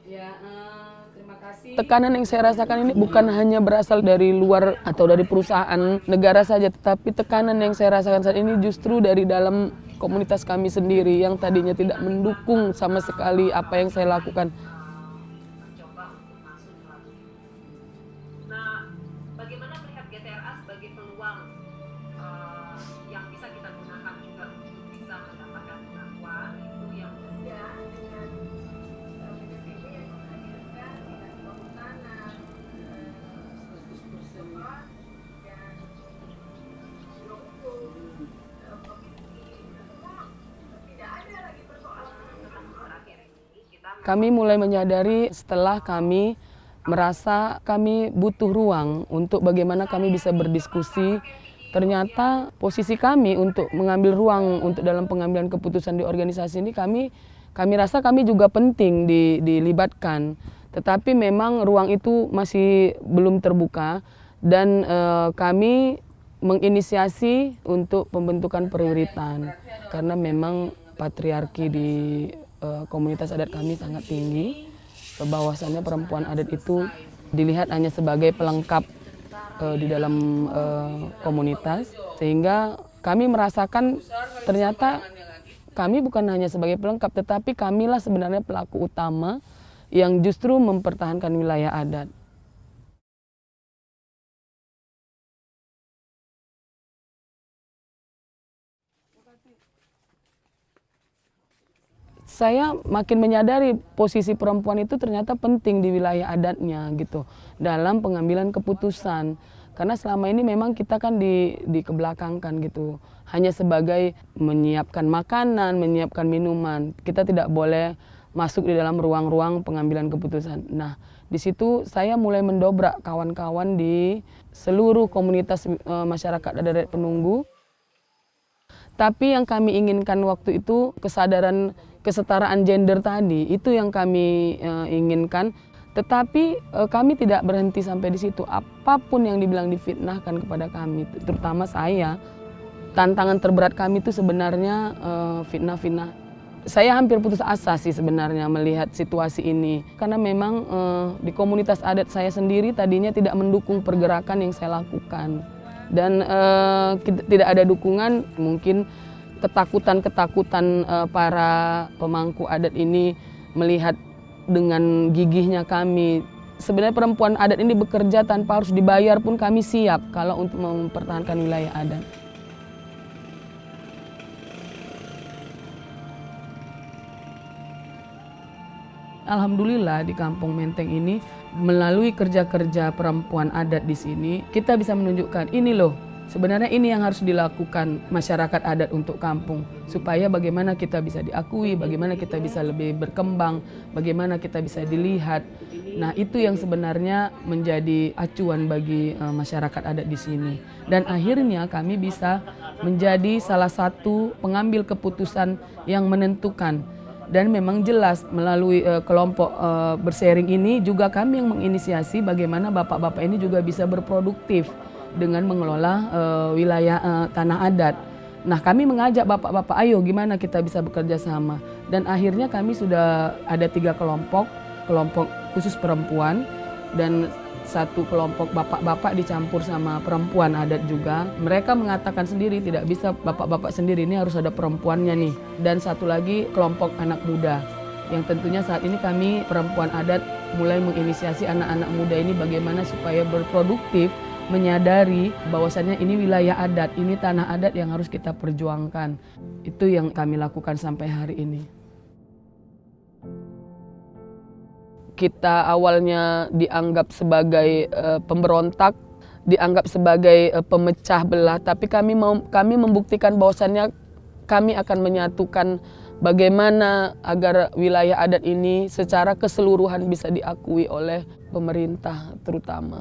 Ya, terima kasih. Tekanan yang saya rasakan ini bukan hanya berasal dari luar atau dari perusahaan negara saja, tetapi tekanan yang saya rasakan saat ini justru dari dalam komunitas kami sendiri yang tadinya tidak mendukung sama sekali apa yang saya lakukan. Mencoba untuk masuk melalui ini. Nah, bagaimana melihat GTRA sebagai peluang yang bisa kita gunakan juga untuk bisa mendapatkan pengakuan itu yang berbeda dengan BPPT yang menghadirkan tidak kehutanan, dan biro hukum, komisi, semua tidak ada lagi persoalan terakhir ini kita. Kami mulai menyadari setelah kami merasa kami butuh ruang untuk bagaimana kami bisa berdiskusi. Ternyata posisi kami untuk mengambil ruang untuk dalam pengambilan keputusan di organisasi ini kami rasa kami juga penting dilibatkan. Tetapi memang ruang itu masih belum terbuka dan kami menginisiasi untuk pembentukan perwiritan karena memang patriarki di komunitas adat kami sangat tinggi. Bahwasannya perempuan adat itu dilihat hanya sebagai pelengkap di dalam komunitas, sehingga kami merasakan ternyata kami bukan hanya sebagai pelengkap, tetapi kamilah sebenarnya pelaku utama yang justru mempertahankan wilayah adat. Saya makin menyadari posisi perempuan itu ternyata penting di wilayah adatnya gitu dalam pengambilan keputusan, karena selama ini memang kita kan dikebelakangkan gitu hanya sebagai menyiapkan makanan, menyiapkan minuman. Kita tidak boleh masuk di dalam ruang-ruang pengambilan keputusan. Nah, di situ saya mulai mendobrak kawan-kawan di seluruh komunitas masyarakat adat penunggu. Tapi yang kami inginkan waktu itu kesadaran kesetaraan gender tadi, itu yang kami inginkan. Tetapi kami tidak berhenti sampai di situ. Apapun yang dibilang difitnahkan kepada kami, terutama saya, tantangan terberat kami itu sebenarnya fitnah-fitnah. Saya hampir putus asa sih sebenarnya melihat situasi ini. Karena memang di komunitas adat saya sendiri tadinya tidak mendukung pergerakan yang saya lakukan. Dan tidak ada dukungan, mungkin ketakutan-ketakutan para pemangku adat ini melihat dengan gigihnya kami. Sebenarnya perempuan adat ini bekerja tanpa harus dibayar pun kami siap kalau untuk mempertahankan wilayah adat. Alhamdulillah di Kampung Menteng ini melalui kerja-kerja perempuan adat di sini kita bisa menunjukkan ini loh, sebenarnya ini yang harus dilakukan masyarakat adat untuk kampung supaya bagaimana kita bisa diakui, bagaimana kita bisa lebih berkembang, bagaimana kita bisa dilihat. Nah, itu yang sebenarnya menjadi acuan bagi masyarakat adat di sini. Dan akhirnya kami bisa menjadi salah satu pengambil keputusan yang menentukan. Dan memang jelas melalui kelompok bersharing ini juga kami yang menginisiasi bagaimana bapak-bapak ini juga bisa berproduktif dengan mengelola wilayah tanah adat. Nah, kami mengajak bapak-bapak, ayo gimana kita bisa bekerja sama. Dan akhirnya kami sudah ada 3 kelompok khusus perempuan dan satu kelompok bapak-bapak dicampur sama perempuan adat juga. Mereka mengatakan sendiri tidak bisa bapak-bapak sendiri, ini harus ada perempuannya nih. Dan satu lagi kelompok anak muda yang tentunya saat ini kami perempuan adat mulai menginisiasi anak-anak muda ini bagaimana supaya berproduktif, menyadari bahwasannya ini wilayah adat, ini tanah adat yang harus kita perjuangkan. Itu yang kami lakukan sampai hari ini. Kita awalnya dianggap sebagai pemberontak, dianggap sebagai pemecah belah, tapi kami membuktikan bahwasannya kami akan menyatukan bagaimana agar wilayah adat ini secara keseluruhan bisa diakui oleh pemerintah terutama.